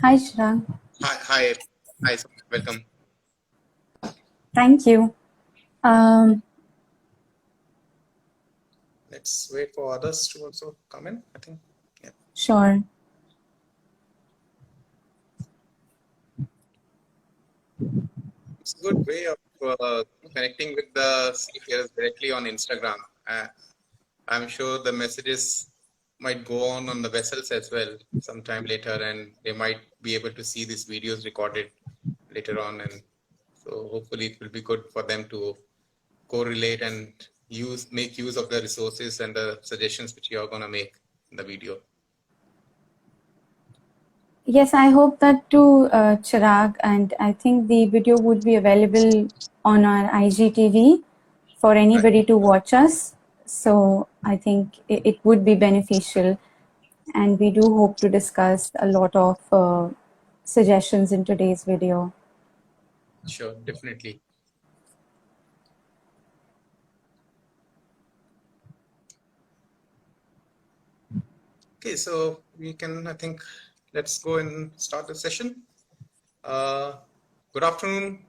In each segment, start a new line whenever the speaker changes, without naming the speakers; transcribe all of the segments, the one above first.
Hi, Shra.
Hi, welcome.
Thank you. Um,
Let's wait for others to also come in, I think. Yeah.
sure.
It's a good way of connecting with the seafarers directly on Instagram. I'm sure the messages might go on the vessels as well sometime later, and they might be able to see these videos recorded later on. And so hopefully it will be good for them to correlate and make use of the resources and the suggestions which you are going to make in the video.
Yes, I hope that too, Chirag. And I think the video would be available on our IGTV for anybody to watch us. So I think it would be beneficial. And we do hope to discuss a lot of suggestions in today's video.
Sure, definitely. Okay, so we can, I think, let's go and start the session. Good afternoon,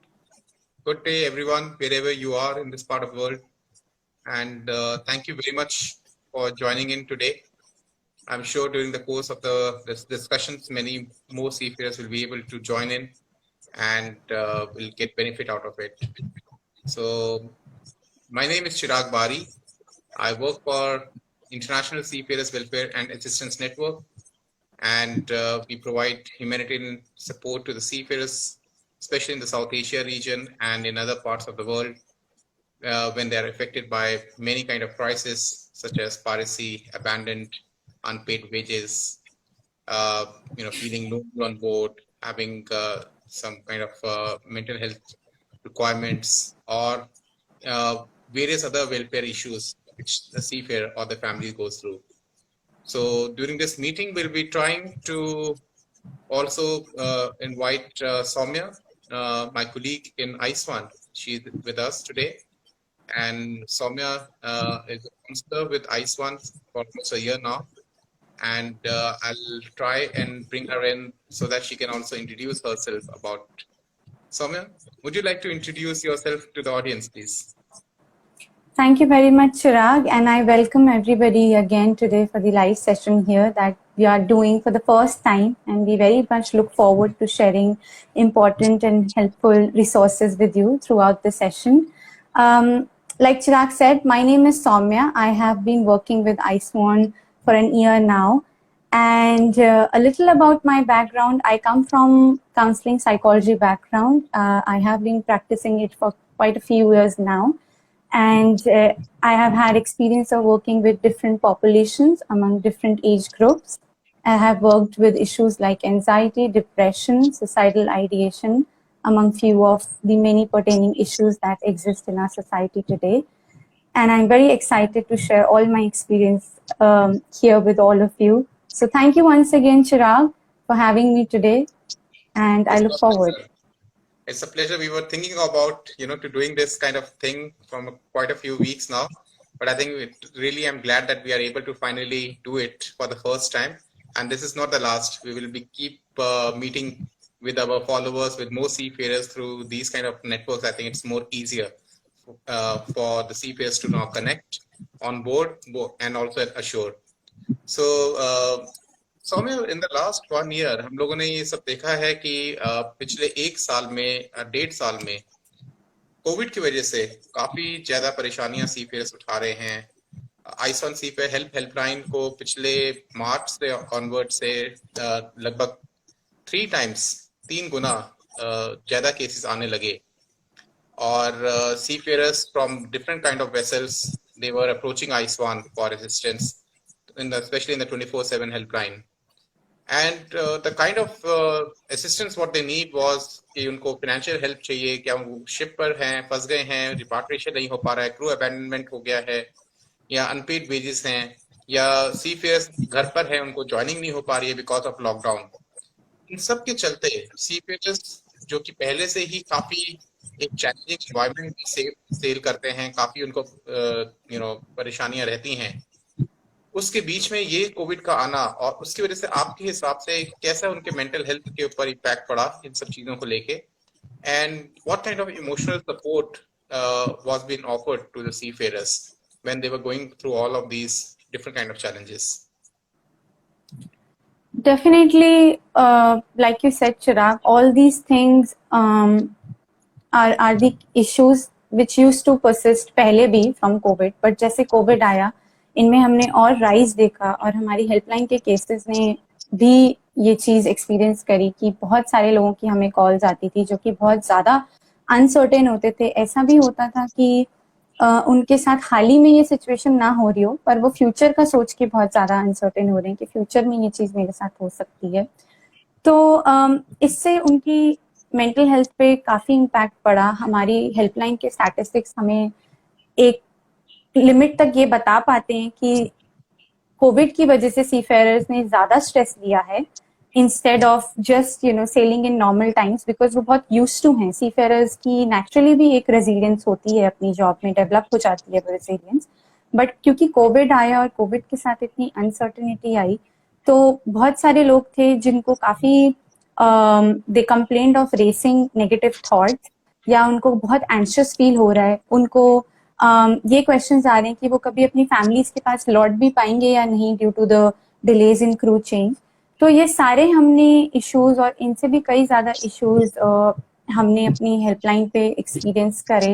good day, everyone, wherever you are in this part of the world. And thank you very much for joining in today. I'm sure during the course of this discussions, many more seafarers will be able to join in and will get benefit out of it. So my name is Chirag Bari. I work for International Seafarers Welfare and Assistance Network, and we provide humanitarian support to the seafarers, especially in the South Asia region and in other parts of the world, when they are affected by many kind of crises such as piracy, abandoned, unpaid wages, feeling lonely on board, having some kind of mental health requirements, or various other welfare issues which the seafarer or the family goes through. So during this meeting, we'll be trying to also invite Soumya, my colleague in ICE1. She's with us today. And Soumya is a counselor with ICE1 for almost a year now. And I'll try and bring her in so that she can also introduce herself about. Soumya, would you like to introduce yourself to the audience, please?
Thank you very much, Chirag, and I welcome everybody again today for the live session here that we are doing for the first time, and we very much look forward to sharing important and helpful resources with you throughout the session. Like Chirag said, my name is Soumya. I have been working with IceMon for an year now. And a little about my background. I come from counseling psychology background. I have been practicing it for quite a few years now. And I have had experience of working with different populations among different age groups. I have worked with issues like anxiety, depression, suicidal ideation, among few of the many pertaining issues that exist in our society today. And I'm very excited to share all my experience here with all of you. So thank you once again, Chirag, for having me today. And I look forward.
It's a pleasure. We were thinking about, to doing this kind of thing from quite a few weeks now. But I think really, I'm glad that we are able to finally do it for the first time. And this is not the last. We will be keep meeting with our followers, with more seafarers through these kind of networks. I think it's more easier for the seafarers to now connect on board and also at ashore. So Saumya in the last 1 year हम लोगों ने ये सब देखा है कि पिछले 1 साल में 1.5 साल में कोविड की वजह से काफी ज्यादा परेशानियां सीफेयर्स उठा रहे हैं. आइसॉन सीफेयर हेल्पलाइन को पिछले मार्च से ऑनवर्ड से लगभग 3 गुना ज्यादा केसेस आने लगे और seafarers from different kind of vessels they were approaching ICE1 for assistance especially in the 24/7 helpline. And the kind of assistance what they need was कि उनको financial help चाहिए, क्या वो ship पर हैं, फंस गए हैं, repatriation नहीं हो पा रहा है, crew abandonment हो गया है, या unpaid wages हैं, या seafarers घर पर हैं, उनको joining नहीं हो पा रही है because of lockdown. इन सब के चलते seafarers जो कि पहले से ही काफी एक challenging environment में सेल करते हैं, काफी उनको परेशानियां रहती हैं. उसके बीच में ये कोविड का आना और उसकी वजह से आपके हिसाब से कैसा उनके मेंटल हेल्थ के ऊपर इम्पैक्ट पड़ा इन सब चीजों को लेके, and what kind of emotional support was being offered to the seafarers when they were going through all of these different kind of challenges?
Definitely, like you said, Chirag, all these things are the issues which used to persist पहले भी from COVID, but जैसे COVID आया इनमें हमने और rise देखा और हमारी हेल्पलाइन के केसेस ने भी ये चीज एक्सपीरियंस करी कि बहुत सारे लोगों की हमें कॉल्स आती थी जो कि बहुत ज्यादा अनसर्टेन होते थे। ऐसा भी होता था कि उनके साथ हाल ही में ये सिचुएशन ना हो रही हो पर वो फ्यूचर का सोच के बहुत ज्यादा अनसर्टेन हो रहे हैं कि फ्यूचर में ये चीज मेरे साथ हो सकती है। तो इससे उनकी मेंटल हेल्थ पे काफी इम्पैक्ट पड़ा। हमारी हेल्पलाइन के स्टैटिस्टिक्स हमें एक लिमिट तक ये बता पाते हैं कि कोविड की वजह से सीफेयरर्स ने ज्यादा स्ट्रेस लिया है instead of just selling in normal times, because वो बहुत यूज टू हैं। सीफेयरर्स की नेचुरली भी एक रेजिलियंस होती है, अपनी जॉब में डेवलप हो जाती है वो रेजिलियंस, बट क्योंकि कोविड आया और कोविड के साथ इतनी अनसर्टेनिटी आई तो बहुत सारे लोग थे जिनको काफी they complained of racing negative thoughts या उनको बहुत एंशियस फील हो रहा है। उनको ये क्वेश्चंस आ रहे हैं कि वो कभी अपनी फैमिलीज के पास लौट भी पाएंगे या नहीं due to the delays in crew change. तो ये सारे हमने इश्यूज और इनसे भी कई ज्यादा इश्यूज हमने अपनी हेल्पलाइन पे एक्सपीरियंस करे।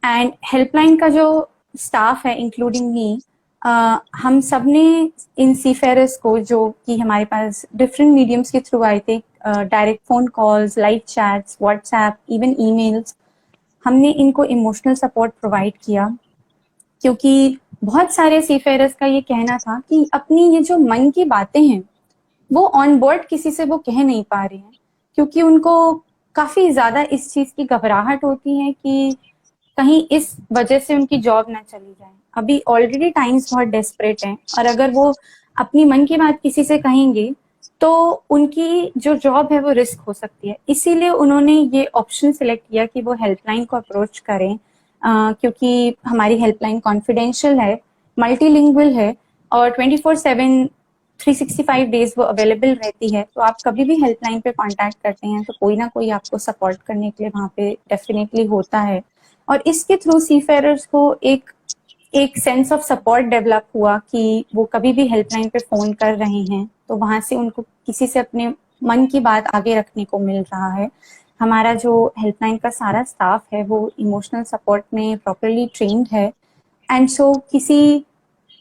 एंड हेल्पलाइन का जो स्टाफ है इंक्लूडिंग मी, हम सब ने इन सीफेयरर्स को जो कि हमारे पास डिफरेंट मीडियम्स के थ्रू आए थे, direct phone calls, live chats, WhatsApp, even emails, हमने इनको इमोशनल सपोर्ट प्रोवाइड किया। क्योंकि बहुत सारे सीफेयरर्स का ये कहना था कि अपनी ये जो मन की बातें हैं वो ऑन बोर्ड किसी से वो कह नहीं पा रहे हैं क्योंकि उनको काफी ज्यादा इस चीज की घबराहट होती है कि कहीं इस वजह से उनकी जॉब ना चली जाए। अभी ऑलरेडी टाइम्स बहुत डेस्परेट हैं और अगर वो अपनी मन की बात किसी से कहेंगे तो उनकी जो जॉब है वो रिस्क हो सकती है। इसीलिए उन्होंने ये ऑप्शन सिलेक्ट किया कि वो हेल्पलाइन को अप्रोच करें, क्योंकि हमारी हेल्पलाइन कॉन्फिडेंशियल है, मल्टीलिंगुअल है और 24/7 365 डेज वो अवेलेबल रहती है। तो आप कभी भी हेल्पलाइन पे कांटेक्ट करते हैं तो कोई ना कोई आपको सपोर्ट करने के लिए वहाँ पे डेफिनेटली होता है। और इसके थ्रू सीफेयरर्स को एक सेंस ऑफ सपोर्ट डेवलप हुआ कि वो कभी भी हेल्पलाइन पे फोन कर रहे हैं तो वहां से उनको किसी से अपने मन की बात आगे रखने को मिल रहा है। हमारा जो हेल्पलाइन का सारा स्टाफ है वो इमोशनल सपोर्ट में प्रॉपरली ट्रेन्ड है। एंड सो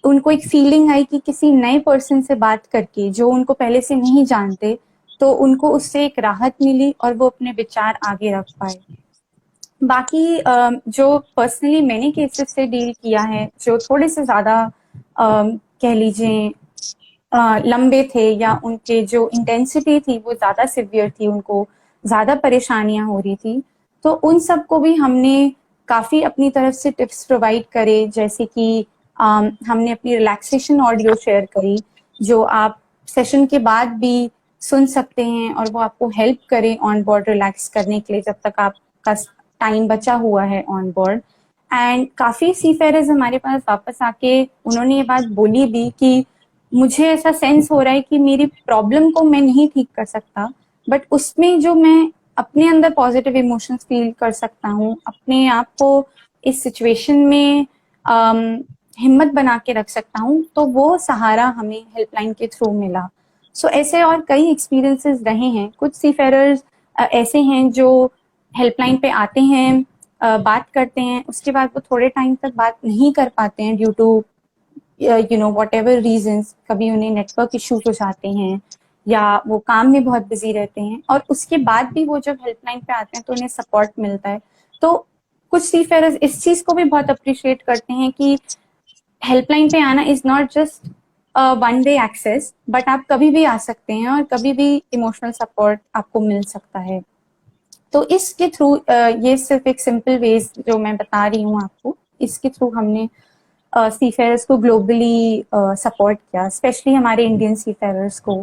उनको एक फीलिंग आई कि किसी नए पर्सन से बात करके जो उनको पहले से नहीं जानते तो उनको उससे एक राहत मिली और वो अपने विचार आगे रख पाए। बाकी जो पर्सनली मैंने केसेस से डील किया है जो थोड़े से ज्यादा कह लीजिए लंबे थे या उनके जो इंटेंसिटी थी वो ज्यादा सिवियर थी, उनको ज्यादा परेशानियां हो रही थी, तो उन सबको भी हमने काफी अपनी तरफ से टिप्स प्रोवाइड करे। जैसे कि हमने अपनी रिलैक्सेशन ऑडियो शेयर करी जो आप सेशन के बाद भी सुन सकते हैं और वो आपको हेल्प करे ऑन बोर्ड रिलैक्स करने के लिए जब तक आपका टाइम बचा हुआ है ऑन बोर्ड। एंड काफी सीफेयरर्स हमारे पास वापस आके उन्होंने ये बात बोली भी कि मुझे ऐसा सेंस हो रहा है कि मेरी प्रॉब्लम को मैं नहीं ठीक कर सकता बट उसमें जो मैं अपने अंदर पॉजिटिव इमोशंस फील कर सकता हूँ, अपने आप को इस सिचुएशन में हिम्मत बना के रख सकता हूँ, तो वो सहारा हमें हेल्पलाइन के थ्रू मिला। सो ऐसे और कई एक्सपीरियंसेस रहे हैं। कुछ सीफेयरर्स ऐसे हैं जो हेल्पलाइन पे आते हैं, बात करते हैं, उसके बाद वो थोड़े टाइम तक बात नहीं कर पाते हैं due to whatever reasons. कभी उन्हें नेटवर्क इश्यूज हो जाते हैं या वो काम में बहुत बिजी रहते हैं और उसके बाद भी वो जब हेल्पलाइन पे आते हैं तो उन्हें सपोर्ट मिलता है। तो कुछ सीफेयरर्स इस चीज को भी बहुत अप्रिशिएट करते हैं कि हेल्पलाइन पे आना is not just one way access, but आप कभी भी आ सकते हैं और कभी भी इमोशनल सपोर्ट आपको मिल सकता है। तो इसके थ्रू ये सिर्फ एक सिंपल वेज जो मैं बता रही हूँ आपको, इसके थ्रू हमने सीफेयरर्स को ग्लोबली सपोर्ट किया, स्पेशली हमारे इंडियन सीफेयरर्स को।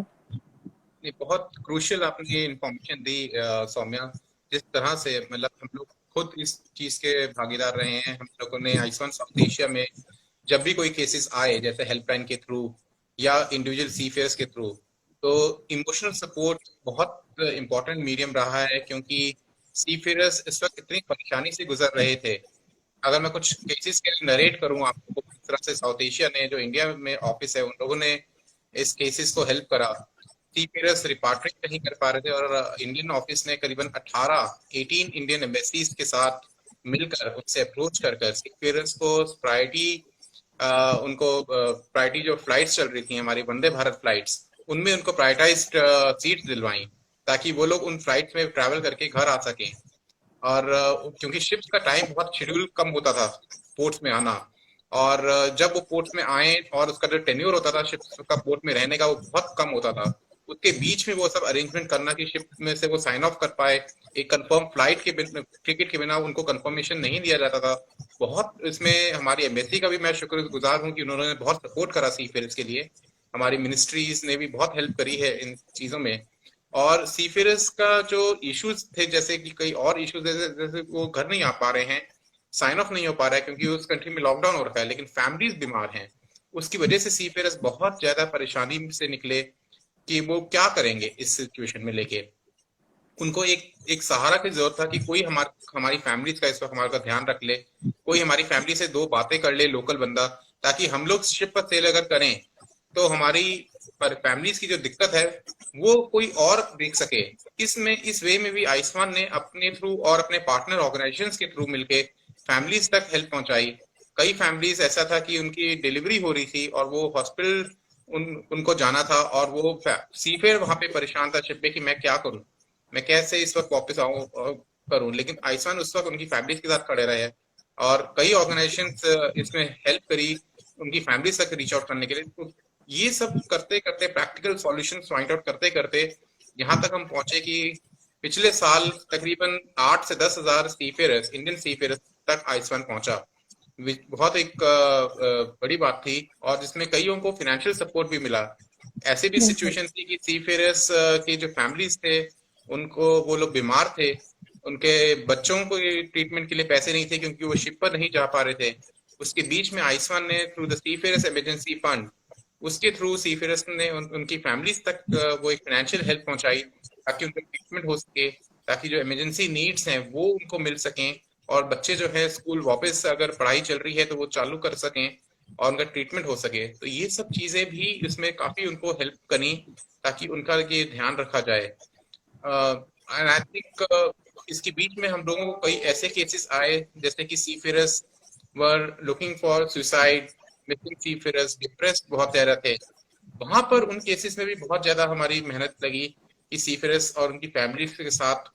बहुत क्रूशियल आपने ये इन्फॉर्मेशन दी सौम्या। जिस तरह से मतलब हम लोग खुद इस चीज के भागीदार रहे हैं, हम लोगों ने आइसवन साउथ एशिया में जब भी कोई केसेस आए जैसे हेल्पलाइन के थ्रू या इंडिविजुअल सीफेयर्स के थ्रू, तो इमोशनल सपोर्ट बहुत इंपॉर्टेंट मीडियम रहा है, क्योंकि सीफेयर्स इस वक्त इतनी परेशानी से गुजर रहे थे। अगर मैं कुछ केसेस के नरेट करूं आपको, किस तरह से साउथ एशिया ने, जो इंडिया में ऑफिस है, उन लोगों ने इस केसेस को हेल्प करा। सीफेयर्स रिपार्टमेंट नहीं कर पा रहे थे और इंडियन ऑफिस ने करीबन 18 इंडियन एम्बेसीज के साथ मिलकर उनसे अप्रोच कर कर सीफेयर्स को प्रायोरिटी, उनको प्रायोरिटी जो फ्लाइट्स चल रही थी हमारी वंदे भारत फ्लाइट्स, उनमें उनको प्रायोरिटाइज्ड सीट्स दिलवाई, ताकि वो लोग उन फ्लाइट्स में ट्रैवल करके घर आ सकें। और क्योंकि शिप्स का टाइम बहुत शेड्यूल कम होता था पोर्ट्स में आना, और जब वो पोर्ट्स में आए और उसका जो टेन्योर होता था शिप्स का पोर्ट में रहने का, वो बहुत कम होता था। उसके बीच में वो सब अरेंजमेंट करना कि शिप में से वो साइन ऑफ कर पाए, एक कंफर्म फ्लाइट के टिकट के बिना उनको कंफर्मेशन नहीं दिया जाता था। बहुत इसमें हमारी एम्बेसी का भी मैं शुक्रगुजार हूँ कि उन्होंने बहुत सपोर्ट करा सीफेयर्स के लिए। हमारी मिनिस्ट्रीज ने भी बहुत हेल्प करी है इन चीजों में। और सीफेयर्स का जो इश्यूज थे, जैसे कि कई और इश्यूज, जैसे वो घर नहीं आ पा रहे हैं, साइन ऑफ नहीं हो पा रहा है क्योंकि उस कंट्री में लॉकडाउन हो रखा है, लेकिन फैमिलीज बीमार हैं, उसकी वजह से सीफेयर्स बहुत ज्यादा परेशानी से निकले कि वो क्या करेंगे इस सिचुएशन में लेके। उनको एक एक सहारा की जरूरत था कि कोई हमारी फैमिलीज का इस वक्त हमारा ध्यान रख ले, कोई हमारी फैमिली से दो बातें कर ले, लोकल बंदा, ताकि हम लोग शिप पर सेल अगर करें तो हमारी पर फैमिलीज की जो दिक्कत है वो कोई और देख सके। इसमें इस वे में भी आयुष्मान ने अपने थ्रू और अपने पार्टनर ऑर्गेनाइजेशंस के थ्रू मिलके फैमिलीज तक हेल्प पहुंचाई। कई फैमिलीज ऐसा था कि उनकी डिलीवरी हो रही थी और वो हॉस्पिटल उनको जाना था, और वो सीफेयर वहां पे परेशान था शिप पे कि मैं क्या करूं, मैं कैसे इस वक्त वापस आऊं करूं। लेकिन आयुष्मान उस वक्त उनकी फैमिलीज के साथ खड़े रहे, और कई ऑर्गेनाइजेशंस इसमें हेल्प करी उनकी फैमिलीज तक रीच आउट करने के लिए। तो ये सब करते करते, प्रैक्टिकल सॉल्यूशंस फाइंड आउट करते करते, यहाँ तक हम पहुंचे कि पिछले साल तकरीबन 8 से 10 हजार सीफेयर्स, इंडियन सीफेयर्स तक आयुष्मान पहुंचा। बहुत एक बड़ी बात थी, और जिसमें कईयों को फाइनेंशियल सपोर्ट भी मिला। ऐसे भी
बिल्कुल।
सिचुएशन थी कि सीफेयर्स के जो फैमिलीज थे, उनको, वो लोग बीमार थे, उनके बच्चों को ट्रीटमेंट के लिए पैसे नहीं थे क्योंकि वो शिप पर नहीं जा पा रहे थे। उसके बीच में आयुष्मान ने थ्रू द सीफेयर्स इमरजेंसी फंड, उसके थ्रू सीफेयर्स ने उनकी फैमिलीज तक वो एक फाइनेंशियल हेल्प पहुंचाई, ताकि उनका ट्रीटमेंट हो सके, ताकि जो इमरजेंसी नीड्स हैं वो उनको मिल सकें, और बच्चे जो है स्कूल वापस अगर पढ़ाई चल रही है तो वो चालू कर सकें और उनका ट्रीटमेंट हो सके। तो ये सब चीजें भी इसमें काफी उनको हेल्प करी, ताकि उनका ये ध्यान रखा जाए। एंड आई थिंक इसके बीच में हम लोगों को कई ऐसे केसेस आए जैसे कि seafarers were looking for suicide, missing seafarers, depressed बहुत ज्यादा थे। वहां पर उन केसेस में भी बहुत ज्यादा हमारी मेहनत लगी कि सीफेयर्स और उनकी फैमिली के साथ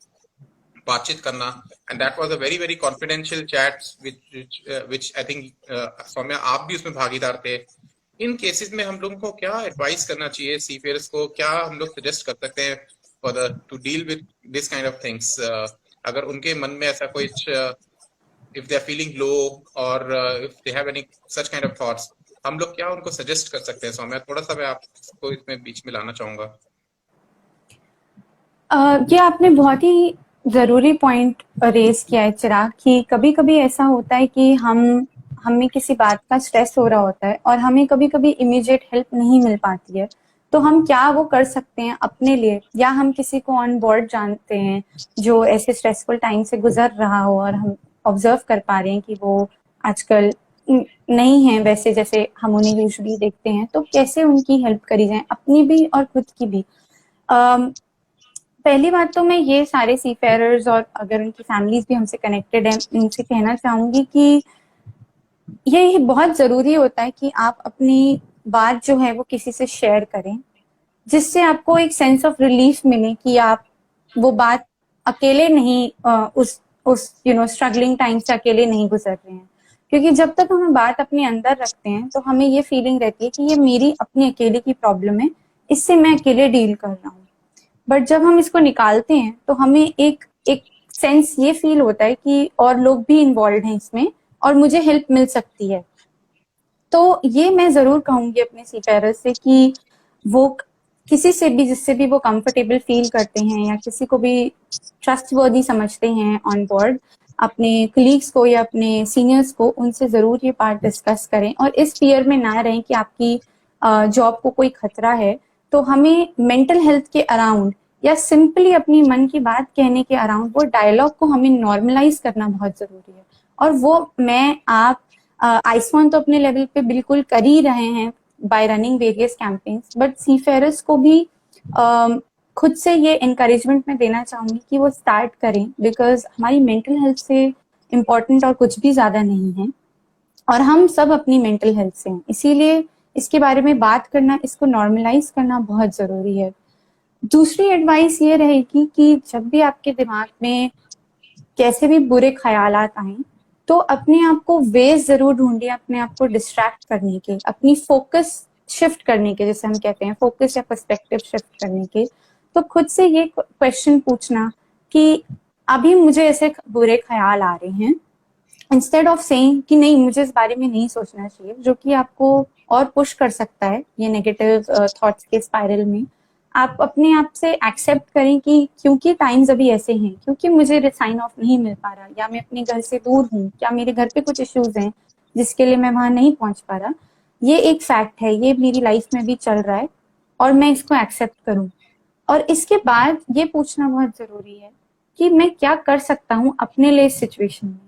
बातचीत करना। And that was a very very confidential chats which I think Saumya आप भी उसमें भागीदार थे। इन केसेस में हम लोगों को क्या एडवाइस करना चाहिए सीफेयर्स को, क्या हम लोग सजेस्ट कर सकते हैं for the to deal with this kind of things, अगर उनके मन में ऐसा कुछ, if they are feeling low और if they have any such kind of thoughts, हम लोग क्या उनको सजेस्ट कर सकते हैं? सौम्या, थोड़ा सा मैं आपको इसमें बीच में लाना चाहूंगा।
ये आपने बहुत ही ज़रूरी पॉइंट रेज़ किया है चिराग, कि कभी-कभी ऐसा होता है कि हमें किसी बात का स्ट्रेस हो रहा होता है और हमें कभी-कभी इमीडिएट हेल्प नहीं मिल पाती है। तो हम क्या वो कर सकते हैं अपने लिए, या हम किसी को ऑन बोर्ड जानते हैं जो ऐसे स्ट्रेसफुल टाइम से गुज़र रहा हो और हम ऑब्ज़र्व कर पा रहे हैं कि वो आजकल नहीं है वैसे जैसे हम उन्हें यूजुअली देखते हैं, तो कैसे उनकी हेल्प करी जाए, अपनी भी और खुद की भी। पहली बात तो मैं ये सारे सीफेयरर्स और अगर उनकी फैमिलीज भी हमसे कनेक्टेड हैं, उनसे कहना चाहूंगी कि ये बहुत जरूरी होता है कि आप अपनी बात जो है वो किसी से शेयर करें, जिससे आपको एक सेंस ऑफ रिलीफ मिले कि आप वो बात अकेले नहीं, उस स्ट्रगलिंग टाइम से अकेले नहीं गुजर रहे हैं। क्योंकि जब तक हम बात अपने अंदर रखते हैं तो हमें ये फीलिंग रहती है कि ये मेरी अपनी अकेले की प्रॉब्लम है, इससे मैं अकेले डील कर रहा हूँ। बट जब हम इसको निकालते हैं तो हमें एक एक सेंस ये फील होता है कि और लोग भी इन्वॉल्व हैं इसमें और मुझे हेल्प मिल सकती है। तो ये मैं जरूर कहूंगी अपने सीफेयरर्स से कि वो किसी से भी, जिससे भी वो कंफर्टेबल फील करते हैं या किसी को भी ट्रस्टवर्दी समझते हैं ऑन बोर्ड, अपने कलीग्स को या अपने सीनियर्स को, उनसे ज़रूर ये पार्ट डिस्कस करें और इस फियर में ना रहें कि आपकी जॉब को कोई खतरा है। तो हमें मेंटल हेल्थ के अराउंड या सिंपली अपनी मन की बात कहने के अराउंड वो डायलॉग को हमें नॉर्मलाइज करना बहुत ज़रूरी है। और वो मैं आप आइसवन तो अपने लेवल पे बिल्कुल कर ही रहे हैं by running various campaigns, but seafarers को भी खुद से ये encouragement मैं देना चाहूंगी कि वो स्टार्ट करें, बिकॉज हमारी मेंटल हेल्थ से इम्पोर्टेंट और कुछ भी ज्यादा नहीं है और हम सब अपनी मेंटल हेल्थ से हैं, इसीलिए इसके बारे में बात करना, इसको नॉर्मलाइज करना बहुत जरूरी है। दूसरी एडवाइस ये रहेगी कि जब भी आपके दिमाग में कैसे भी बुरे ख्यालात आए तो अपने आप को वेज जरूर ढूंढिए अपने आप को डिस्ट्रैक्ट करने के, अपनी फोकस शिफ्ट करने के, जैसे हम कहते हैं फोकस या पर्सपेक्टिव शिफ्ट करने के। तो खुद से ये क्वेश्चन पूछना कि अभी मुझे ऐसे बुरे ख्याल आ रहे हैं, इंस्टेड ऑफ सेइंग कि नहीं मुझे इस बारे में नहीं सोचना चाहिए, जो कि आपको और पुश कर सकता है ये नेगेटिव थॉट्स के स्पाइरल में। आप अपने आप से एक्सेप्ट करें कि क्योंकि टाइम्स अभी ऐसे हैं, क्योंकि मुझे साइन ऑफ नहीं मिल पा रहा, या मैं अपने घर से दूर हूँ, या मेरे घर पे कुछ इश्यूज हैं जिसके लिए मैं वहां नहीं पहुंच पा रहा, ये एक फैक्ट है, ये मेरी लाइफ में भी चल रहा है और मैं इसको एक्सेप्ट करूं। और इसके बाद ये पूछना बहुत जरूरी है कि मैं क्या कर सकता हूँ अपने लिए इस सिचुएशन में,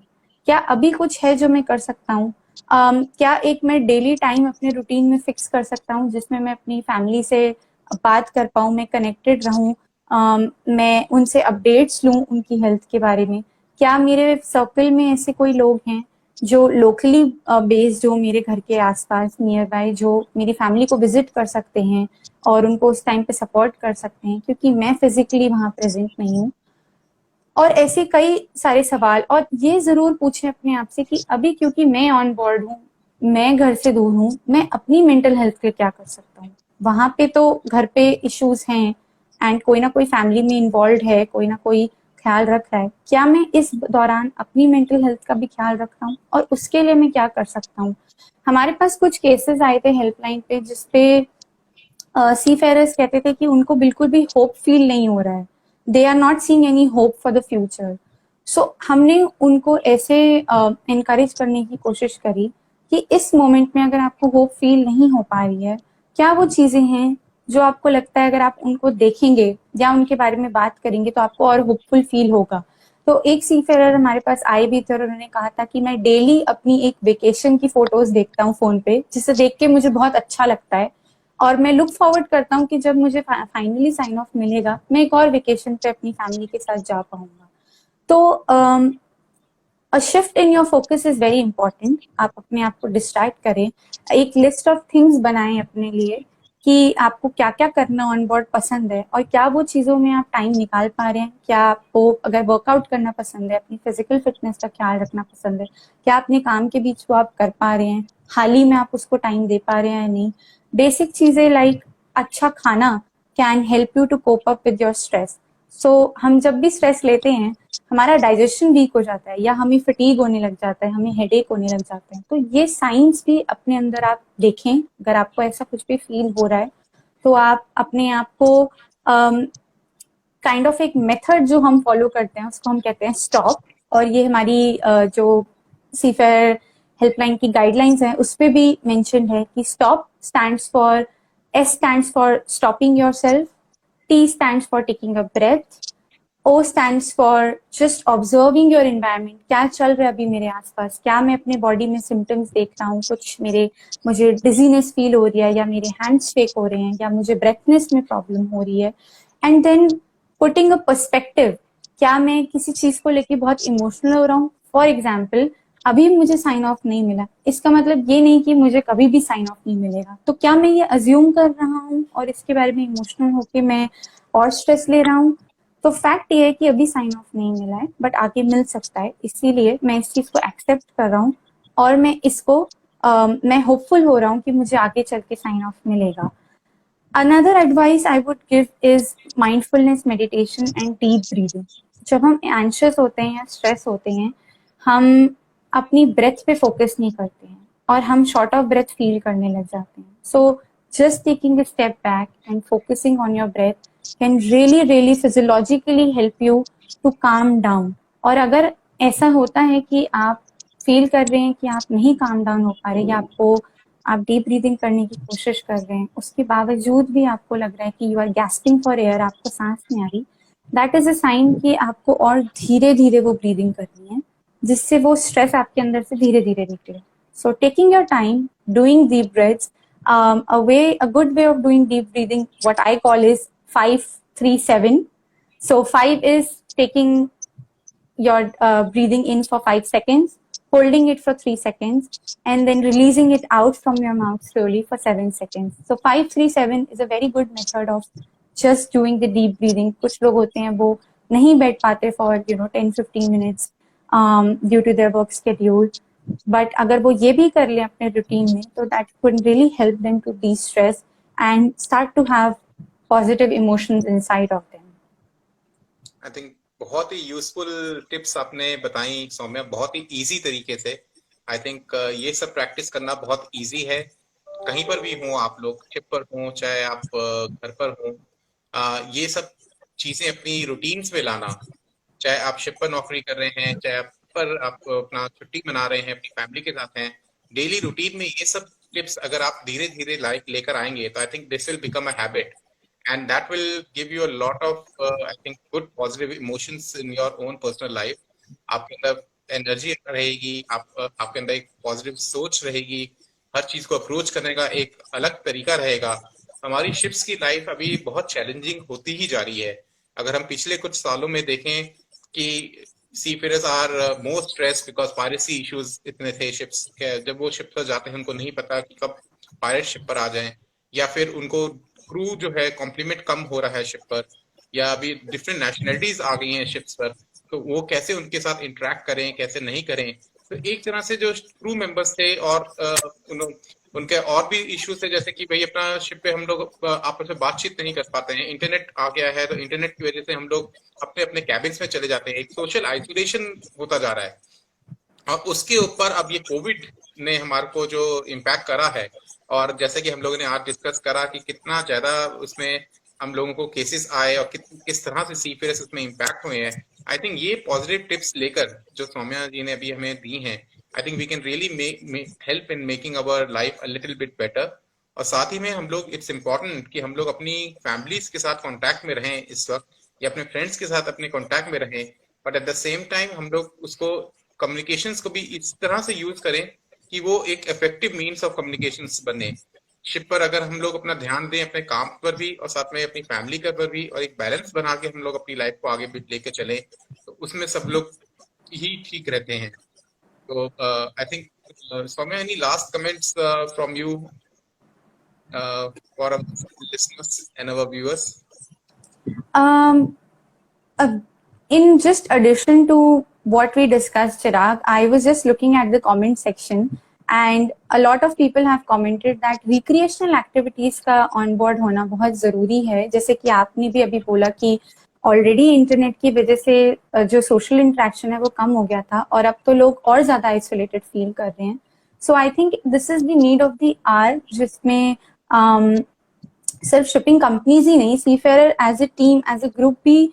क्या अभी कुछ है जो मैं कर सकता हूँ। क्या एक मैं डेली टाइम अपने रूटीन में फिक्स कर सकता हूँ जिसमें मैं अपनी फैमिली से बात कर पाऊँ, मैं कनेक्टेड रहूँ, मैं उनसे अपडेट्स लूँ उनकी हेल्थ के बारे में। क्या मेरे सर्कल में ऐसे कोई लोग हैं जो लोकली बेस्ड हो, मेरे घर के आसपास नियर बाय, जो मेरी फैमिली को विजिट कर सकते हैं और उनको उस टाइम पे सपोर्ट कर सकते हैं, क्योंकि मैं फिजिकली वहां प्रेजेंट नहीं हूँ। और ऐसे कई सारे सवाल, और ये जरूर पूछें अपने आप से कि अभी क्योंकि मैं ऑन बोर्ड हूँ, मैं घर से दूर हूँ, मैं अपनी मेंटल हेल्थ के क्या कर सकता हूँ। वहां पे तो घर पे इश्यूज हैं एंड कोई ना कोई फैमिली में इन्वॉल्व है, कोई ना कोई ख्याल रख रहा है, क्या मैं इस दौरान अपनी मेंटल हेल्थ का भी ख्याल रख रहा हूँ और उसके लिए मैं क्या कर सकता हूँ। हमारे पास कुछ केसेस आए थे हेल्पलाइन पे जिसपे सी फेरर्स कहते थे कि उनको बिल्कुल भी होप फील नहीं हो रहा है, they are not seeing any hope for the future. So हमने उनको ऐसे एनकरेज करने की कोशिश करी कि इस मोमेंट में अगर आपको होप फील नहीं हो पा रही है, क्या वो चीजें हैं जो आपको लगता है अगर आप उनको देखेंगे या उनके बारे में बात करेंगे तो आपको और होपफुल फील होगा। तो एक सी फेरर हमारे पास आए भी थे और उन्होंने कहा था कि मैं डेली अपनी एक वेकेशन की फोटोज देखता हूँ फोन पे, जिसे देख के मुझे बहुत अच्छा लगता है और मैं लुक फॉरवर्ड करता हूँ कि जब मुझे फाइनली साइन ऑफ मिलेगा मैं एक और वेकेशन पे अपनी फैमिली के साथ जा पाऊंगा। तो अ shift in your focus is very important. आप अपने आप को डिस्ट्रैक्ट करें, एक लिस्ट ऑफ थिंग्स बनाएं अपने लिए कि आपको क्या क्या करना ऑन बोर्ड पसंद है और क्या वो चीजों में आप टाइम निकाल पा रहे हैं। क्या आपको अगर वर्कआउट करना पसंद है, अपनी फिजिकल फिटनेस का ख्याल रखना पसंद है, क्या अपने काम के बीच वो आप कर पा रहे हैं, हाल ही में आप उसको टाइम दे पा रहे हैं या नहीं। बेसिक चीजें लाइक अच्छा खाना can help you to cope up with your stress. So हम जब भी स्ट्रेस लेते हैं हमारा डाइजेशन वीक हो जाता है या हमें फटीग होने लग जाता है, हमें हेडेक होने लग जाते हैं। तो ये साइंस भी अपने अंदर आप देखें, अगर आपको ऐसा कुछ भी फील हो रहा है तो आप अपने आप को काइंड ऑफ एक मेथड जो हम फॉलो करते हैं उसको हम कहते हैं स्टॉप। और ये हमारी जो सीफेयर हेल्पलाइन की गाइडलाइंस हैं उस पे भी मेंशन है कि stop stands for, S stands for stopping yourself, T stands for taking a breath, O stands for just observing your environment। क्या चल रहा है अभी मेरे आसपास, क्या मैं अपने बॉडी में सिम्टम्स देख रहा हूँ, कुछ मुझे डिजीनेस फील हो रही है या मेरे हैंड्स शेक हो रहे हैं या मुझे ब्रेथनेस में प्रॉब्लम हो रही है। And then putting a perspective, क्या मैं किसी चीज को लेके बहुत इमोशनल हो रहा हूँ। फॉर एग्जाम्पल अभी मुझे साइन ऑफ नहीं मिला, इसका मतलब ये नहीं कि मुझे कभी भी साइन ऑफ नहीं मिलेगा। तो क्या मैं ये अज्यूम कर रहा हूँ और इसके बारे में इमोशनल होके मैं और स्ट्रेस ले रहा हूँ। तो फैक्ट ये है कि अभी साइन ऑफ नहीं मिला है बट आगे मिल सकता है, इसीलिए मैं इस चीज को एक्सेप्ट कर रहा हूँ और मैं इसको मैं होपफुल हो रहा हूँ कि मुझे आगे चल के साइन ऑफ मिलेगा। Another advice I would give is mindfulness meditation and deep breathing. जब हम एंशियस होते हैं या स्ट्रेस होते हैं हम अपनी ब्रेथ पे फोकस नहीं करते हैं और हम शॉर्ट ऑफ ब्रेथ फील करने लग जाते हैं। So just taking a step back and focusing on your breath can really really physiologically help you to calm down। और अगर ऐसा होता है कि आप फील कर रहे हैं कि आप नहीं काम डाउन हो पा रहे, या आप डीप ब्रीदिंग करने की कोशिश कर रहे हैं, उसके बावजूद भी आपको लग रहा है कि you are gasping for air, आपको सांस नहीं आ रही, दैट इज अ साइन कि आपको और धीरे धीरे वो ब्रीदिंग करनी है, जिससे वो स्ट्रेस आपके अंदर से धीरे धीरे निकले. So taking your time, doing deep breaths, a good way of doing deep breathing, what I call is 5-3-7. So 5 is taking your breathing in for 5 seconds, holding it for 3 seconds, and then releasing it out from your mouth slowly for 7 seconds. So 5-3-7 is a very good method of just doing the deep breathing. कुछ लोग होते हैं वो नहीं बैठ पाते for 10-15 minutes due to their work schedule. But अगर वो ये भी कर लें अपने रूटीन में, तो that could really help them to de-stress and start to have positive emotions inside of them.
I think बहुत ही यूजफुल टिप्स आपने बताई सौम्या, बहुत ही इजी तरीके से. आई थिंक ये सब प्रैक्टिस करना बहुत इजी है. कहीं पर भी हो आप लोग, शिप पर हो चाहे आप घर पर हो, ये सब चीजें अपनी रूटीन्स में लाना, चाहे आप शिप पर नौकरी कर रहे हैं, चाहे आप अपना छुट्टी मना रहे हैं, अपनी फैमिली के साथ हैं, डेली रूटीन में ये सब टिप्स अगर आप धीरे धीरे लेकर आएंगे तो I think this will become a habit, and that will give you a lot of I think good positive emotions in your own personal life. आपके अंदर एनर्जी रहेगी, आपके अंदर एक पॉजिटिव सोच रहेगी, हर चीज को अप्रोच करने का एक अलग तरीका रहेगा. हमारी शिप्स की लाइफ अभी बहुत चैलेंजिंग होती ही जा रही है. अगर हम पिछले कुछ सालों में देखें कि seafarers are more stress because piracy issues इतने थे शिप्स के. जब वो शिप पर जाते हैं उनको नहीं पता कि कब पायरेट शिप पर आ जाएं, या फिर उनको क्रू जो है कॉम्प्लीमेंट कम हो रहा है शिप पर, या अभी डिफरेंट नेशनलिटीज आ गई हैं शिप्स पर, तो वो कैसे उनके साथ इंटरेक्ट करें, कैसे नहीं करें. तो एक तरह से जो क्रू मेंबर्स थे और उनके और भी इश्यूज थे, जैसे कि भाई अपना शिप पे हम लोग आपस में बातचीत नहीं कर पाते हैं, इंटरनेट आ गया है, तो इंटरनेट की वजह से हम लोग अपने अपने कैबिन्स में चले जाते हैं, एक सोशल आइसोलेशन होता जा रहा है. और उसके ऊपर अब ये कोविड ने हमारे को जो इम्पैक्ट करा है, और जैसे कि हम लोगों ने आज डिस्कस करा कि कितना ज्यादा उसमें हम लोगों को केसेस आए और किस तरह से सीफेयर्स उसमें इम्पैक्ट हुए हैं. आई थिंक ये पॉजिटिव टिप्स लेकर जो सौम्या जी ने अभी हमें दी हैं, I think we can really help in making our life a little bit better. और साथ ही में हम लोग, इट्स इम्पोर्टेंट कि हम लोग अपनी फैमिलीज के साथ कॉन्टैक्ट में रहें इस वक्त, या अपने फ्रेंड्स के साथ अपने कॉन्टैक्ट में रहें, but at the same time हम लोग उसको कम्युनिकेशंस को भी इस तरह से यूज करें कि वो एक इफेक्टिव मीन्स ऑफ कम्युनिकेशंस बने. शिप पर अगर हम लोग अपना ध्यान दें अपने काम पर भी और साथ में अपनी फैमिली का पर भी, और एक बैलेंस बना के हम लोग अपनी लाइफ को आगे लेके चलें, तो उसमें सब लोग ही ठीक रहते हैं. तो I think Saumya, any last comments from you for listeners and our viewers?
Um, in just addition to what we discussed, Chirag, I was just looking at the comment section, and a lot of people have commented that recreational activities का on board होना बहुत जरूरी है. जैसे कि आपने भी अभी बोला कि ऑलरेडी इंटरनेट की वजह से जो सोशल इंटरेक्शन है वो कम हो गया था, और अब तो लोग और ज्यादा आइसोलेटेड फील कर रहे हैं. So I think this is the need of the hour, जिसमें सिर्फ शिपिंग कंपनीज ही नहीं, seafarer as a team, as a group भी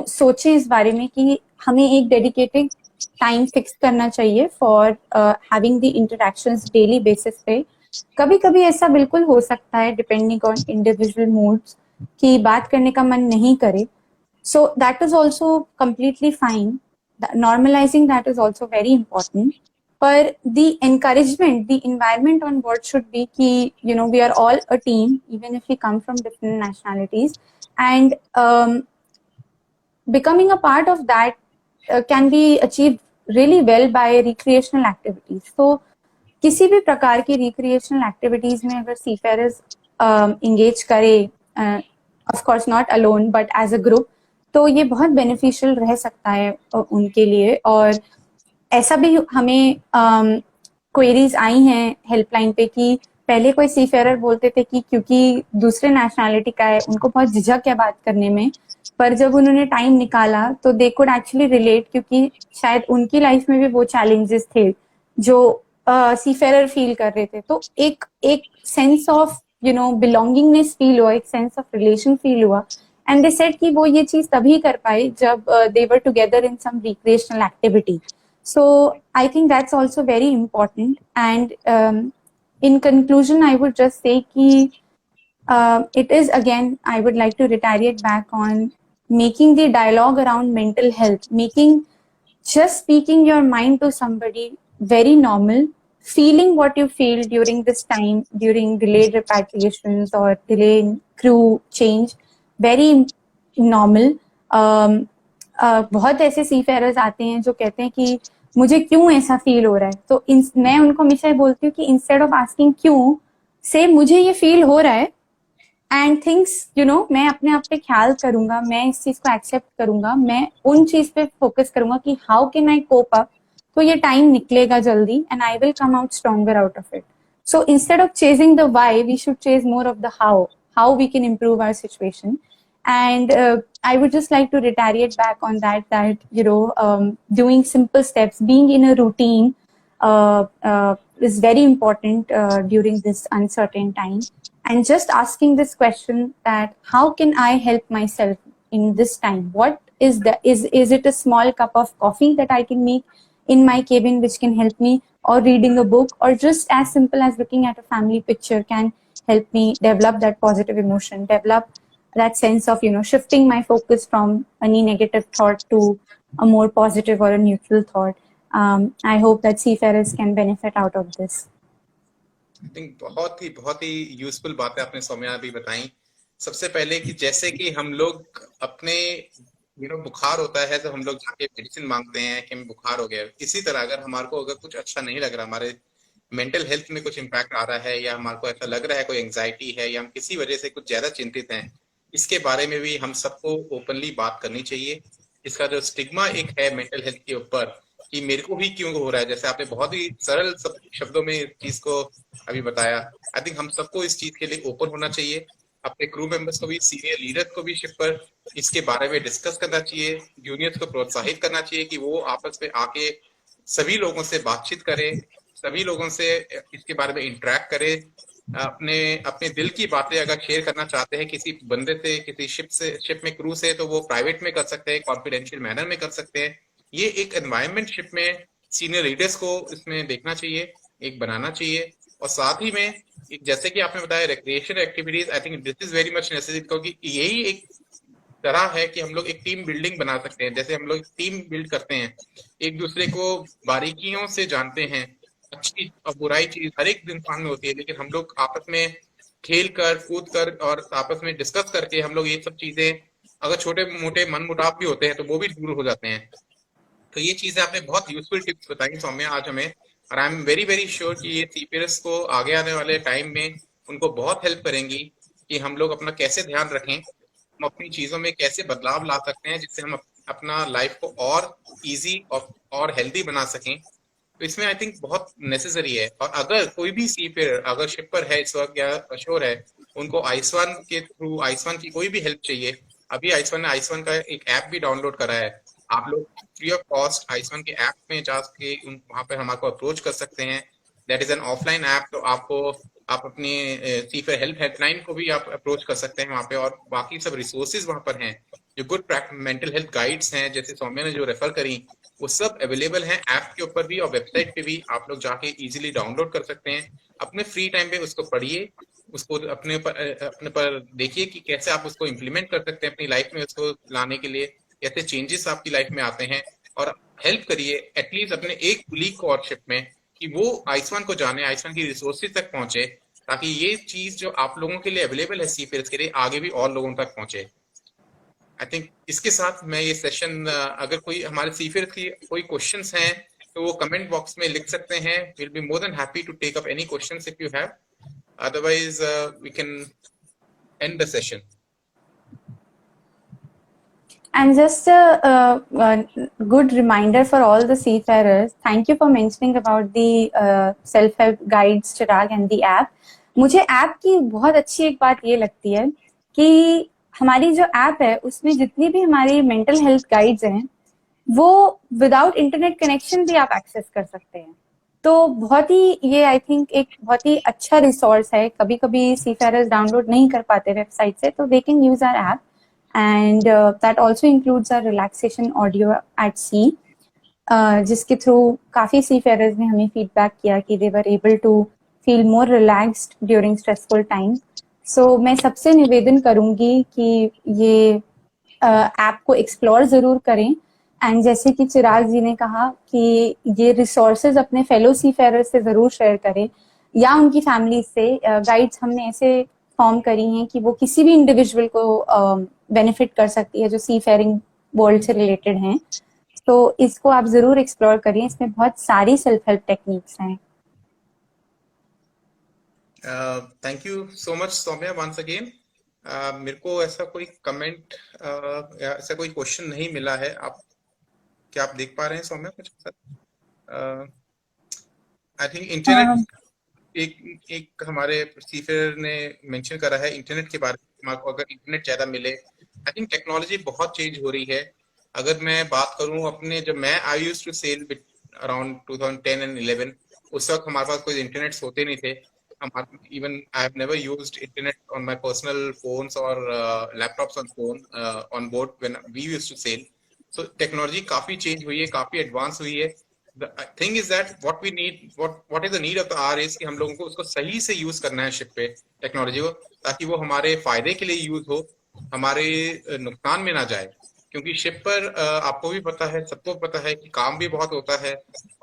सोचे इस बारे में कि हमें एक डेडिकेटेड टाइम फिक्स करना चाहिए for having the interactions daily basis पे. कभी कभी ऐसा बिल्कुल हो सकता है, डिपेंडिंग ऑन इंडिविजुअल मूड्स, कि बात करने का मन नहीं करे. So that is also completely fine. Normalizing that is also very important. But the encouragement, the environment on board should be ki, we are all a team, even if we come from different nationalities. And becoming a part of that can be achieved really well by recreational activities. So, किसी भी प्रकार की recreational activities में अगर seafarers engage करे, of course not alone, but as a group, तो ये बहुत beneficial रह सकता है उनके लिए. और ऐसा भी हमें क्वेरीज आई हैं हेल्पलाइन पे कि पहले कोई सीफेयर बोलते थे कि क्योंकि दूसरे नेशनैलिटी का है उनको बहुत झिझक है बात करने में, पर जब उन्होंने टाइम निकाला तो दे कुड एक्चुअली रिलेट, क्योंकि शायद उनकी लाइफ में भी वो चैलेंजेस थे जो सीफेयर फील कर रहे थे. तो एक सेंस ऑफ बिलोंगिंगनेस फील हुआ, एक सेंस ऑफ रिलेशन फील हुआ, एंड दे सेड कि वो ये चीज तभी कर पाए जब they were together in some recreational activity. So I think that's also very important. And in conclusion, I would just say कि it is again, I would like to reiterate back on making the dialogue around mental health, making just speaking your mind to somebody very normal, feeling what you feel during this time, during delayed repatriations or delay in crew change, very normal. बहुत ऐसे seafarers आते हैं जो कहते हैं कि मुझे क्यों ऐसा फील हो रहा है, तो मैं उनको हमेशा बोलती हूँ कि इंस्टेड ऑफ आस्किंग क्यों, से मुझे ये फील हो रहा है एंड थिंग्स मैं अपने आप पे ख्याल करूंगा, मैं इस चीज को एक्सेप्ट करूंगा, मैं उन चीज पे फोकस करूंगा कि how can I cope up, तो ये टाइम निकलेगा जल्दी and I will come out stronger out of it. So instead of chasing the why, we should chase more of the how we can improve our situation. And I would just like to retaliate back on that doing simple steps, being in a routine is very important during this uncertain time. And just asking this question that how can I help myself in this time? What is it a small cup of coffee that I can make in my cabin which can help me, or reading a book, or just as simple as looking at a family picture can help me develop that positive emotion, develop that sense of shifting my focus from any negative thought to a more positive or a neutral thought. I hope that seafarers can benefit out of this.
I think बहुत ही useful बातें आपने सौम्या अभी बताई. सबसे पहले कि जैसे कि हम लोग अपने बुखार होता है तो हम लोग जाके मेडिसिन मांगते हैं कि हमें बुखार हो गया, इसी तरह अगर हमारे को अगर कुछ अच्छा नहीं लग रहा, हमारे मेंटल हेल्थ में कुछ इम्पैक्ट आ रहा है, या हमारे को ऐसा लग रहा है कोई एंजाइटी है, या हम किसी वजह से कुछ ज्यादा चिंतित हैं, इसके बारे में भी हम सबको ओपनली बात करनी चाहिए. इसका जो स्टिग्मा एक है मेंटल हेल्थ के ऊपर कि मेरे को भी क्यों हो रहा है, जैसे आपने बहुत ही सरल शब्दों में इस चीज को अभी बताया. आई थिंक हम सबको इस चीज के लिए ओपन होना चाहिए, अपने क्रू मेंबर्स को भी, सीनियर लीडर को भी शिप पर इसके बारे में डिस्कस करना चाहिए, जूनियर्स को प्रोत्साहित करना चाहिए कि वो आपस में आके सभी लोगों से बातचीत करें, सभी लोगों से इसके बारे में इंटरेक्ट करें, अपने अपने दिल की बातें अगर शेयर करना चाहते हैं किसी बंदे से, किसी शिप में क्रू से, तो वो प्राइवेट में कर सकते हैं, कॉन्फिडेंशियल मैनर में कर सकते हैं. ये एक एनवायरनमेंट शिप में सीनियर लीडर्स को इसमें देखना चाहिए, एक बनाना चाहिए. और साथ ही में जैसे कि आपने बताया recreation activities, I think this is very much necessary, क्योंकि यही एक तरह है कि हम लोग एक टीम बिल्डिंग बना सकते हैं. जैसे हम लोग टीम बिल्ड करते हैं, एक दूसरे को बारीकियों से जानते हैं, अच्छी और बुराई चीज हर एक इंसान में होती है, लेकिन हम लोग आपस में खेल कर कूद कर और आपस में डिस्कस करके हम लोग ये सब चीजें, अगर छोटे मोटे मन मुटाव भी होते हैं तो वो भी दूर हो जाते हैं. तो ये चीजें आपने बहुत यूजफुल टिप्स बताई सौम्या आज हमें, और I am very very sure कि ये सीपीएस को आगे आने वाले टाइम में उनको बहुत हेल्प करेंगी कि हम लोग अपना कैसे ध्यान रखें, हम अपनी चीजों में कैसे बदलाव ला सकते हैं जिससे हम अपना लाइफ को और इजी और हेल्दी बना सकें. तो इसमें आई थिंक बहुत नेसेसरी है. और अगर कोई भी सीफेयर अगर शिप पर है इस वक्त या अशोर है, उनको आइसवन के थ्रू आइसवन की कोई भी हेल्प चाहिए, अभी आइसवन ने आइसवन का एक ऐप भी डाउनलोड करा है, आप लोग फ्री ऑफ कॉस्ट आइसवन के ऐप में जाके वहां पर हमारे को अप्रोच कर सकते हैं. That is an offline app, तो आप अपनी सीफेयर हेल्प हेल्पलाइन को भी आप अप्रोच कर सकते हैं वहां पे, और बाकी सब रिसोर्सेज वहां पर हैं. जो गुड मेंटल हेल्थ गाइड्स हैं जैसे सौम्या ने जो रेफर करी, वो सब अवेलेबल हैं ऐप के ऊपर भी और वेबसाइट पे भी, आप लोग जाके इजीली डाउनलोड कर सकते हैं. अपने फ्री टाइम पे उसको पढ़िए, उसको अपने पर देखिए कि कैसे आप उसको इम्प्लीमेंट कर सकते हैं अपनी लाइफ में, उसको लाने के लिए कैसे चेंजेस आपकी लाइफ में आते हैं. और हेल्प करिए एटलीस्ट अपने एक कुलीग को और शिप में कि वो आइसवन को जाने, आइसवन की रिसोर्सेज तक पहुंचे, ताकि ये चीज जो आप लोगों के लिए अवेलेबल है सीफेयर्स के लिए, आगे भी और लोगों तक पहुंचे. आई थिंक इसके साथ मैं ये सेशन, अगर कोई हमारे सीफेयर्स की कोई क्वेश्चंस हैं तो वो कमेंट बॉक्स में लिख सकते हैं. Will be more than happy to take up any questions if you have, otherwise we can end the session.
And just a good reminder for all the seafarers, thank you for mentioning about the self-help guides, Chirag, and the app. मुझे app की बहुत अच्छी एक बात ये लगती है कि हमारी जो ऐप है उसमें जितनी भी हमारी मेंटल हेल्थ गाइड्स हैं वो विदाउट इंटरनेट कनेक्शन भी आप एक्सेस कर सकते हैं. तो बहुत ही ये आई थिंक एक बहुत ही अच्छा रिसोर्स है. कभी कभी सीफेरर्स डाउनलोड नहीं कर पाते वेबसाइट से, तो they can use our app. and that also includes our relaxation audio at sea, जिसके थ्रू काफ़ी seafarers ने हमें feedback किया कि they were able to feel more relaxed during stressful time. So मैं सबसे निवेदन करूँगी कि ये ऐप को एक्सप्लोर ज़रूर करें, एंड जैसे कि चिराग जी ने कहा कि ये रिसोर्सेज अपने फेलो सीफेरर्स से ज़रूर शेयर करें या उनकी फैमिली से. गाइड्स हमने ऐसे फॉर्म करी हैं कि वो किसी भी इंडिविजुअल को बेनिफिट कर सकती है जो सी फेयरिंग वर्ल्ड से रिलेटेड हैं. तो इसको आप ज़रूर एक्सप्लोर करिए, इसमें बहुत सारी सेल्फ हेल्प टेक्निक्स हैं.
Thank you so much Saumya once again. मेरे को ऐसा कोई कमेंट या ऐसा कोई क्वेश्चन नहीं मिला है. क्या आप देख पा रहे हैं सौम्या कुछ? आई थिंक इंटरनेट एक हमारे सीफेयर ने मेंशन करा है इंटरनेट के बारे में. अगर इंटरनेट ज्यादा मिले, आई थिंक टेक्नोलॉजी बहुत चेंज हो रही है. अगर मैं बात करूं अपने, जब मैं I used to sail around 2010 and 11, उस वक्त हमारे पास कोई इंटरनेट होते नहीं थे. even I have never used internet on my personal phones or laptops on board when we used to sail. So technology काफी change हुई है, काफी advance हुई है. The thing is that what is the need of the hour is कि हम लोगों को उसको सही से यूज करना है शिप पे टेक्नोलॉजी को, ताकि वो हमारे फायदे के लिए यूज हो, हमारे नुकसान में ना जाए. क्योंकि शिप पर आपको भी पता है, सबको पता है कि काम भी बहुत होता है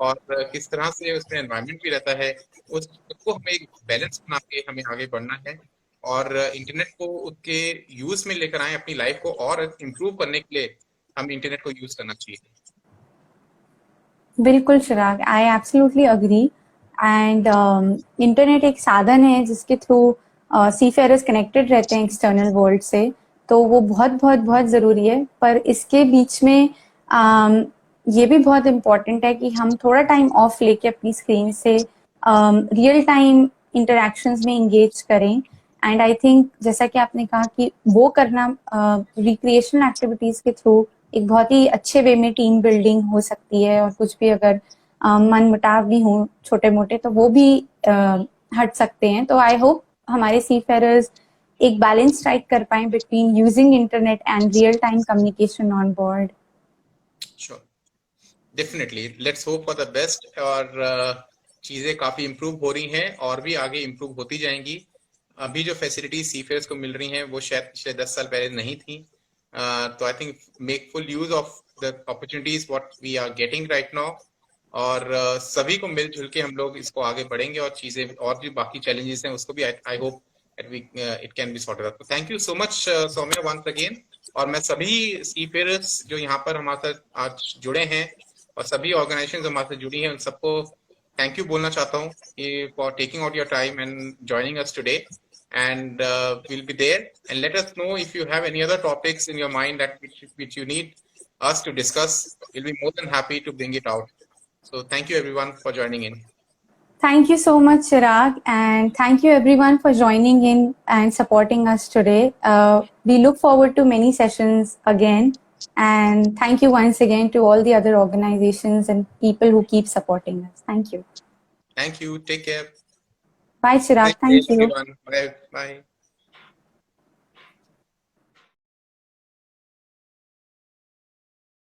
और किस तरह से उसमें एनवायरनमेंट भी रहता है. उसको हमें एक बैलेंस बना के हमें आगे बढ़ना है और इंटरनेट को उसके यूज में लेकर आए. अपनी लाइफ को और इम्प्रूव करने के लिए हम इंटरनेट को यूज करना चाहिए.
बिल्कुल Chirag, I absolutely agree. And internet एक साधन है जिसके थ्रू सीफेयरर्स कनेक्टेड रहते हैं एक्सटर्नल वर्ल्ड से, तो वो बहुत बहुत बहुत ज़रूरी है. पर इसके बीच में ये भी बहुत इम्पॉर्टेंट है कि हम थोड़ा टाइम ऑफ लेके अपनी स्क्रीन से रियल टाइम इंटरेक्शंस में इंगेज करें. एंड आई थिंक जैसा कि आपने कहा कि वो करना रिक्रिएशनल एक्टिविटीज़ के थ्रू एक बहुत ही अच्छे वे में टीम बिल्डिंग हो सकती है, और कुछ भी अगर मन मुटाव भी हो छोटे मोटे तो वो भी हट सकते हैं. तो आई होप हमारे सीफेयरर्स एक बैलेंस स्ट्राइक कर पाए between using internet and real time communication on board.
Sure, definitely, let's hope for the best. और चीजें काफी इम्प्रूव हो रही हैं और भी आगे इम्प्रूव होती जाएंगी. अभी जो फैसिलिटीज सीफेयर्स को मिल रही हैं वो शायद पिछले 10 साल पहले नहीं थी. तो I think make full use of the opportunities what we are getting right now. और सभी को मिलजुल के हम लोग इसको आगे बढ़ेंगे और चीजें और भी बाकी चैलेंजेस हैं उसको भी I hope it can be sorted out. Thank you so much Saumya once again. और मैं सभी सीफेयर्स जो यहाँ पर हमारे साथ आज जुड़े हैं और सभी ऑर्गेनाइजेशन हमारे साथ जुड़ी हैं, उन सबको थैंक यू बोलना चाहता हूँ for taking out your time and joining us today. And we'll be there, and let us know if you have any other topics in your mind that which you need us to discuss. We'll be more than happy to bring it out. So thank you everyone for joining in.
Thank you so much, Chirag, and thank you everyone for joining in and supporting us today. We look forward to many sessions again, and thank you once again to all the other organizations and people who keep supporting us. Thank you.
Thank you. Take care.
Bye, Chirag. Thank you.
Everyone. Bye. Bye.